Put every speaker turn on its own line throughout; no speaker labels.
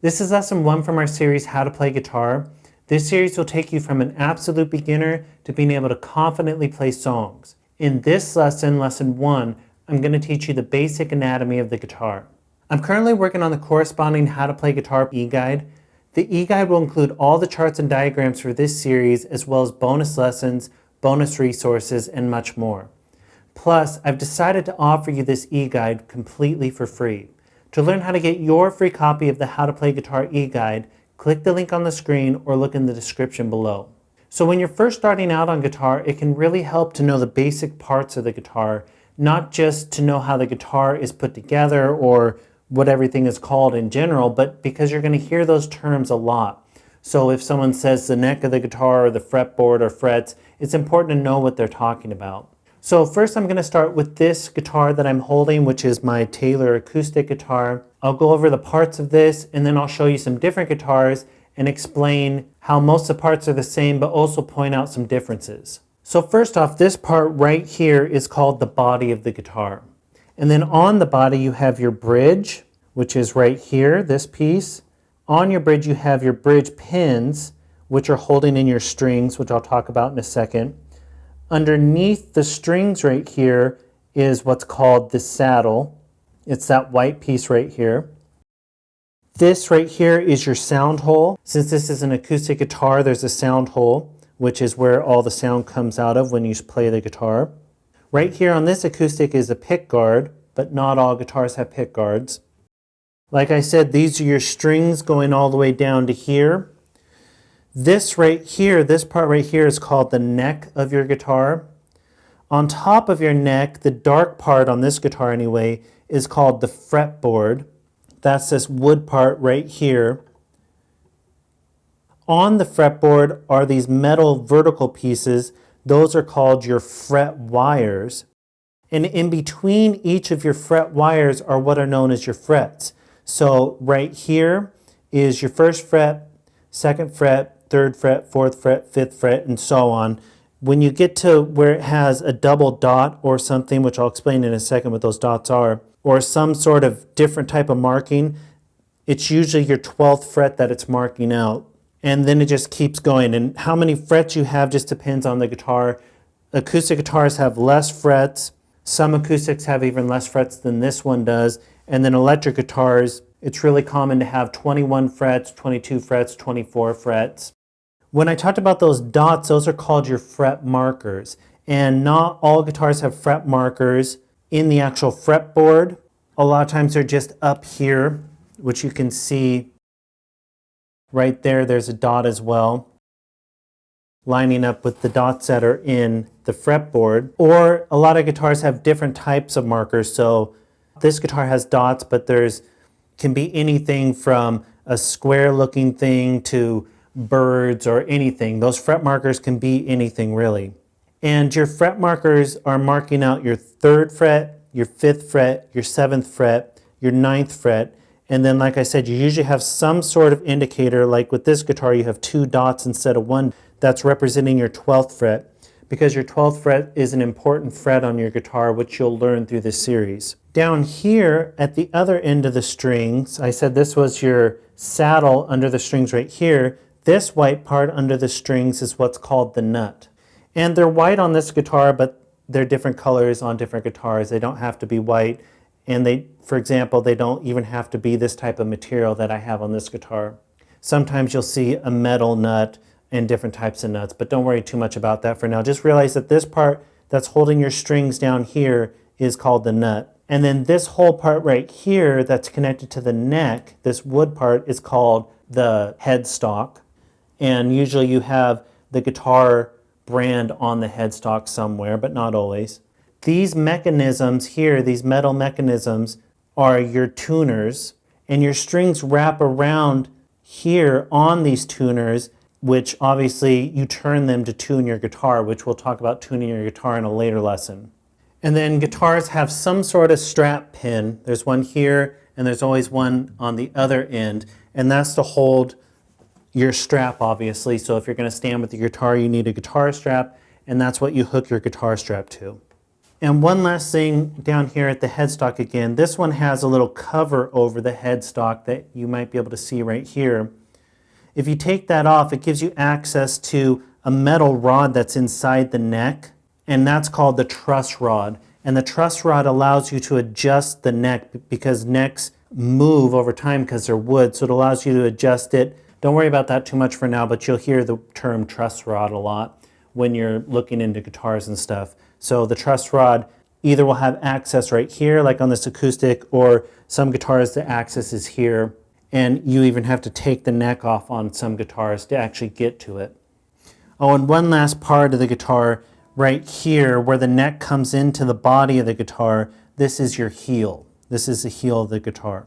This is lesson 1 from our series, How to Play Guitar. This series will take you from an absolute beginner to being able to confidently play songs. In this lesson, lesson 1, I'm going to teach you the basic anatomy of the guitar. I'm currently working on the corresponding How to Play Guitar e-guide. The e-guide will include all the charts and diagrams for this series, as well as bonus lessons, bonus resources, and much more. Plus, I've decided to offer you this e-guide completely for free. To learn how to get your free copy of the How to Play Guitar e-guide, click the link on the screen or look in the description below. So when you're first starting out on guitar, it can really help to know the basic parts of the guitar, not just to know how the guitar is put together or what everything is called in general, but because you're going to hear those terms a lot. So if someone says the neck of the guitar or the fretboard or frets, it's important to know what they're talking about. So first I'm going to start with this guitar that I'm holding, which is my Taylor acoustic guitar. I'll go over the parts of this and then I'll show you some different guitars and explain how most of the parts are the same, but also point out some differences. So first off, this part right here is called the body of the guitar. And then on the body you have your bridge, which is right here, this piece. On your bridge you have your bridge pins, which are holding in your strings, which I'll talk about in a second. Underneath the strings right here is what's called the saddle. It's that white piece right here. This right here is your sound hole. Since this is an acoustic guitar, there's a sound hole, which is where all the sound comes out of when you play the guitar. Right here on this acoustic is a pick guard, but not all guitars have pick guards. Like I said, these are your strings going all the way down to here. This right here, this part right here is called the neck of your guitar. On top of your neck, the dark part on this guitar anyway, is called the fretboard. That's this wood part right here. On the fretboard are these metal vertical pieces. Those are called your fret wires. And in between each of your fret wires are what are known as your frets. So right here is your first fret, second fret, third fret, fourth fret, fifth fret, and so on. When you get to where it has a double dot or something, which I'll explain in a second what those dots are, or some sort of different type of marking, it's usually your 12th fret that it's marking out. And then it just keeps going. And how many frets you have just depends on the guitar. Acoustic guitars have less frets. Some acoustics have even less frets than this one does. And then electric guitars, it's really common to have 21 frets, 22 frets, 24 frets. When I talked about those dots, those are called your fret markers. And not all guitars have fret markers in the actual fretboard. A lot of times they're just up here, which you can see right there. There's a dot as well, lining up with the dots that are in the fretboard. Or a lot of guitars have different types of markers. So this guitar has dots, but can be anything from a square looking thing to birds or anything. Those fret markers can be anything really. And your fret markers are marking out your 3rd fret, your 5th fret, your 7th fret, your 9th fret. And then like I said, you usually have some sort of indicator, like with this guitar you have 2 dots instead of 1, that's representing your 12th fret, because your 12th fret is an important fret on your guitar, which you'll learn through this series. Down here at the other end of the strings, I said this was your saddle under the strings right here. This white part under the strings is what's called the nut. And they're white on this guitar, but they're different colors on different guitars. They don't have to be white. And for example, they don't even have to be this type of material that I have on this guitar. Sometimes you'll see a metal nut and different types of nuts, but don't worry too much about that for now. Just realize that this part that's holding your strings down here is called the nut. And then this whole part right here that's connected to the neck, this wood part, is called the headstock. And usually you have the guitar brand on the headstock somewhere, but not always. These mechanisms here, these metal mechanisms, are your tuners. And your strings wrap around here on these tuners, which obviously you turn them to tune your guitar, which we'll talk about tuning your guitar in a later lesson. And then guitars have some sort of strap pin. There's one here, and there's always one on the other end. And that's to hold your strap, obviously. So if you're going to stand with the guitar, you need a guitar strap, and that's what you hook your guitar strap to. And one last thing down here at the headstock again, this one has a little cover over the headstock that you might be able to see right here. If you take that off, it gives you access to a metal rod that's inside the neck, and that's called the truss rod. And the truss rod allows you to adjust the neck because necks move over time because they're wood, so it allows you to adjust it. Don't worry about that too much for now, but you'll hear the term truss rod a lot when you're looking into guitars and stuff. So the truss rod either will have access right here, like on this acoustic, or some guitars the access is here, and you even have to take the neck off on some guitars to actually get to it. Oh, and one last part of the guitar, right here, where the neck comes into the body of the guitar, this is your heel. This is the heel of the guitar.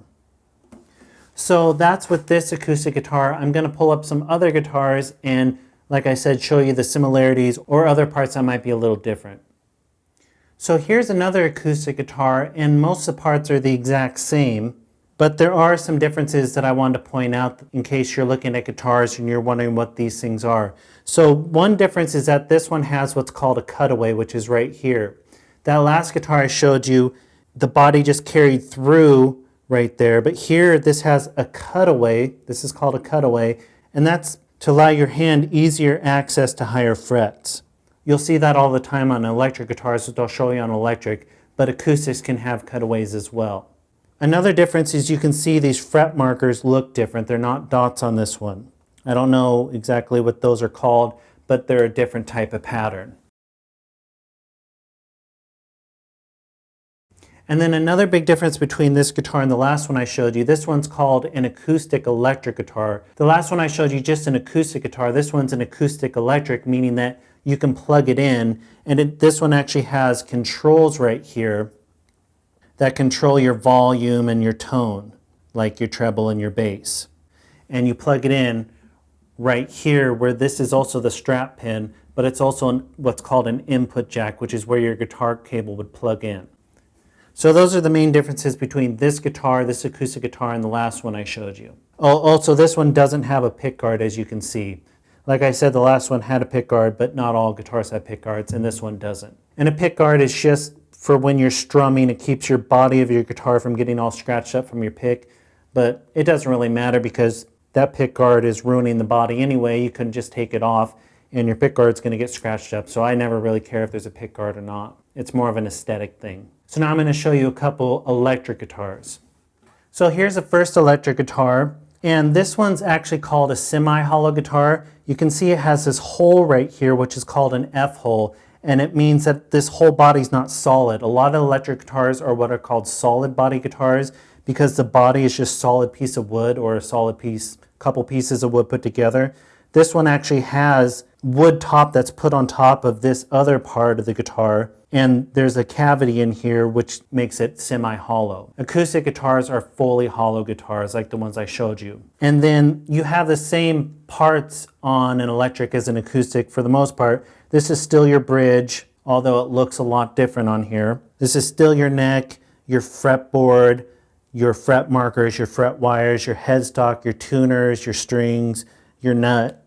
So that's with this acoustic guitar. I'm going to pull up some other guitars and, like I said, show you the similarities or other parts that might be a little different. So here's another acoustic guitar, and most of the parts are the exact same, but there are some differences that I wanted to point out in case you're looking at guitars and you're wondering what these things are. So one difference is that this one has what's called a cutaway, which is right here. That last guitar I showed you, the body just carried through right there, but here this has a cutaway. This is called a cutaway, and that's to allow your hand easier access to higher frets. You'll see that all the time on electric guitars, which I'll show you on electric, but acoustics can have cutaways as well. Another difference is you can see these fret markers look different. They're not dots on this one. I don't know exactly what those are called, but they're a different type of pattern. And then another big difference between this guitar and the last one I showed you, this one's called an acoustic electric guitar. The last one I showed you just an acoustic guitar. This one's an acoustic electric, meaning that you can plug it in, and this one actually has controls right here that control your volume and your tone, like your treble and your bass. And you plug it in right here where this is also the strap pin, but it's also what's called an input jack, which is where your guitar cable would plug in. So those are the main differences between this guitar, this acoustic guitar, and the last one I showed you. Oh, also, this one doesn't have a pick guard, as you can see. Like I said, the last one had a pick guard, but not all guitars have pick guards, and this one doesn't. And a pick guard is just for when you're strumming. It keeps your body of your guitar from getting all scratched up from your pick, but it doesn't really matter because that pick guard is ruining the body anyway. You couldn't just take it off, and your pick guard's going to get scratched up, so I never really care if there's a pick guard or not. It's more of an aesthetic thing. So now I'm going to show you a couple electric guitars. So here's the first electric guitar, and this one's actually called a semi-hollow guitar. You can see it has this hole right here, which is called an F-hole, and it means that this whole body's not solid. A lot of electric guitars are what are called solid body guitars because the body is just a solid piece of wood or a solid piece, couple pieces of wood put together. This one actually has wood top that's put on top of this other part of the guitar, and there's a cavity in here which makes it semi-hollow. Acoustic guitars are fully hollow guitars like the ones I showed you. And then you have the same parts on an electric as an acoustic for the most part. This is still your bridge, although it looks a lot different on here. This is still your neck, your fretboard, your fret markers, your fret wires, your headstock, your tuners, your strings, your nut,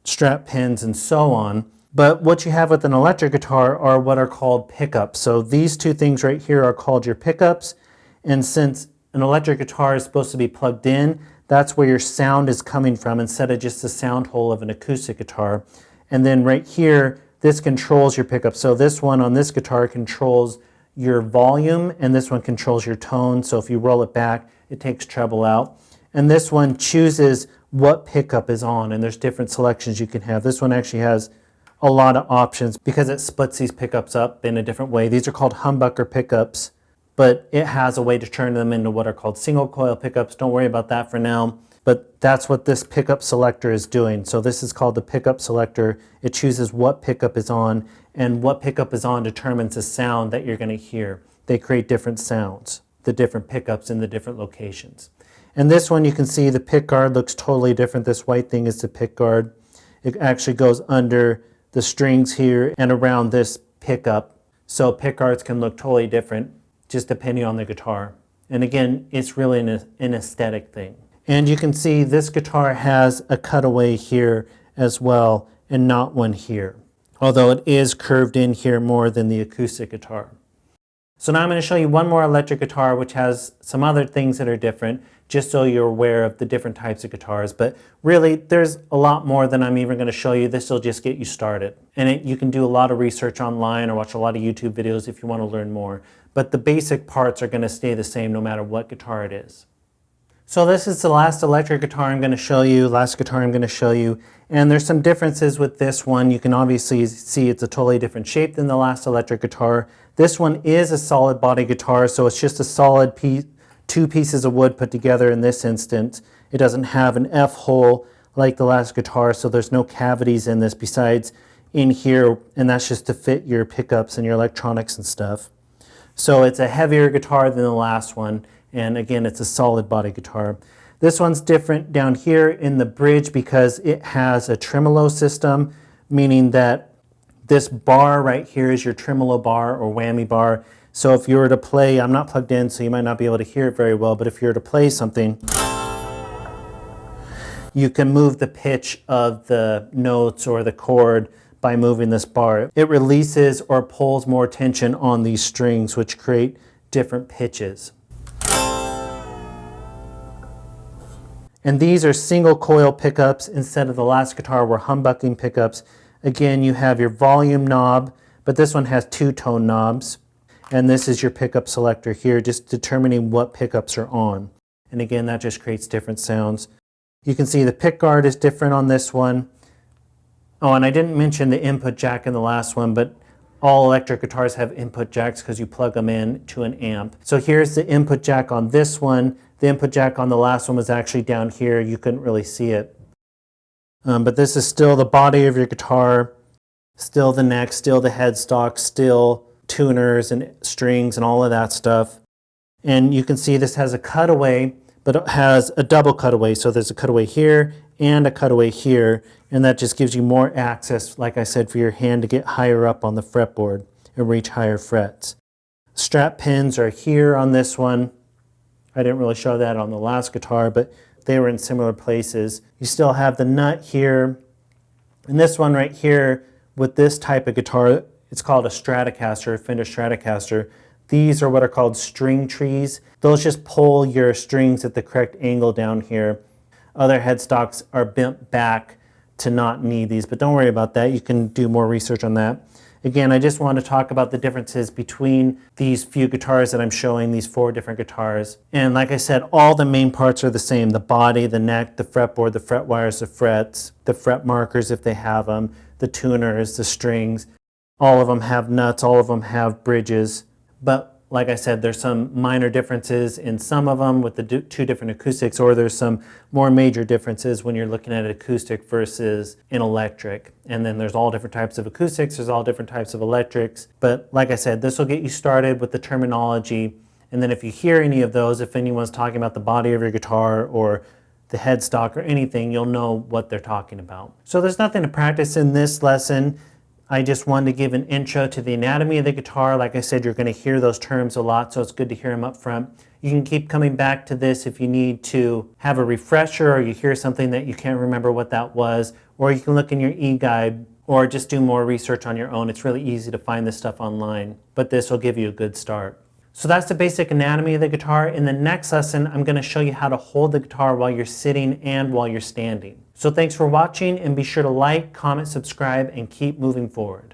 strap pins, and so on. But what you have with an electric guitar are what are called pickups. So these two things right here are called your pickups. And since an electric guitar is supposed to be plugged in, that's where your sound is coming from instead of just the sound hole of an acoustic guitar. And then right here, this controls your pickup. So this one on this guitar controls your volume, and this one controls your tone. So if you roll it back, it takes treble out. And this one chooses what pickup is on, and there's different selections you can have. This one actually has a lot of options because it splits these pickups up in a different way. These are called humbucker pickups, but it has a way to turn them into what are called single coil pickups. Don't worry about that for now, but that's what this pickup selector is doing. So this is called the pickup selector. It chooses what pickup is on, and what pickup is on determines the sound that you're going to hear. They create different sounds, the different pickups in the different locations. And this one, you can see the pick guard looks totally different. This white thing is the pick guard. It actually goes under the strings here and around this pickup. So pick guards can look totally different just depending on the guitar. And again, it's really an aesthetic thing. And you can see this guitar has a cutaway here as well and not one here, although it is curved in here more than the acoustic guitar. So now I'm going to show you one more electric guitar which has some other things that are different, just so you're aware of the different types of guitars. But really, there's a lot more than I'm even going to show you. This will just get you started. And you can do a lot of research online or watch a lot of YouTube videos if you want to learn more. But the basic parts are going to stay the same no matter what guitar it is. So this is the last electric guitar I'm going to show you, and there's some differences with this one. You can obviously see it's a totally different shape than the last electric guitar. This one is a solid body guitar, so it's just a solid piece, two pieces of wood put together in this instance. It doesn't have an F hole like the last guitar, so there's no cavities in this besides in here, and that's just to fit your pickups and your electronics and stuff. So it's a heavier guitar than the last one. And again, it's a solid body guitar. This one's different down here in the bridge because it has a tremolo system, meaning that this bar right here is your tremolo bar or whammy bar. So if you were to play, I'm not plugged in, so you might not be able to hear it very well, but if you were to play something, you can move the pitch of the notes or the chord by moving this bar. It releases or pulls more tension on these strings, which create different pitches. And these are single coil pickups instead of the last guitar were humbucking pickups. Again, you have your volume knob, but this one has two-tone knobs. And this is your pickup selector here, just determining what pickups are on. And again, that just creates different sounds. You can see the pick guard is different on this one. Oh, and I didn't mention the input jack in the last one, but all electric guitars have input jacks because you plug them in to an amp. So here's the input jack on this one. The input jack on the last one was actually down here. You couldn't really see it. But this is still the body of your guitar, still the neck, still the headstock, still tuners and strings and all of that stuff. And you can see this has a cutaway, but it has a double cutaway. So there's a cutaway here and a cutaway here. And that just gives you more access, like I said, for your hand to get higher up on the fretboard and reach higher frets. Strap pins are here on this one. I didn't really show that on the last guitar, but they were in similar places. You still have the nut here. And this one right here, with this type of guitar, it's called a Stratocaster, a Fender Stratocaster. These are what are called string trees. Those just pull your strings at the correct angle down here. Other headstocks are bent back to not need these, but don't worry about that. You can do more research on that. Again, I just want to talk about the differences between these few guitars that I'm showing, these 4 different guitars. And like I said, all the main parts are the same. The body, the neck, the fretboard, the fret wires, the frets, the fret markers if they have them, the tuners, the strings. All of them have nuts, all of them have bridges. But like I said, there's some minor differences in some of them with the 2 different acoustics, or there's some more major differences when you're looking at an acoustic versus an electric. And then there's all different types of acoustics, there's all different types of electrics. But like I said, this will get you started with the terminology. And then if you hear any of those, if anyone's talking about the body of your guitar or the headstock or anything, you'll know what they're talking about. So there's nothing to practice in this lesson. I just wanted to give an intro to the anatomy of the guitar. Like I said, you're going to hear those terms a lot, so it's good to hear them up front. You can keep coming back to this if you need to have a refresher or you hear something that you can't remember what that was, or you can look in your e-guide or just do more research on your own. It's really easy to find this stuff online, but this will give you a good start. So that's the basic anatomy of the guitar. In the next lesson, I'm going to show you how to hold the guitar while you're sitting and while you're standing. So thanks for watching, and be sure to like, comment, subscribe, and keep moving forward.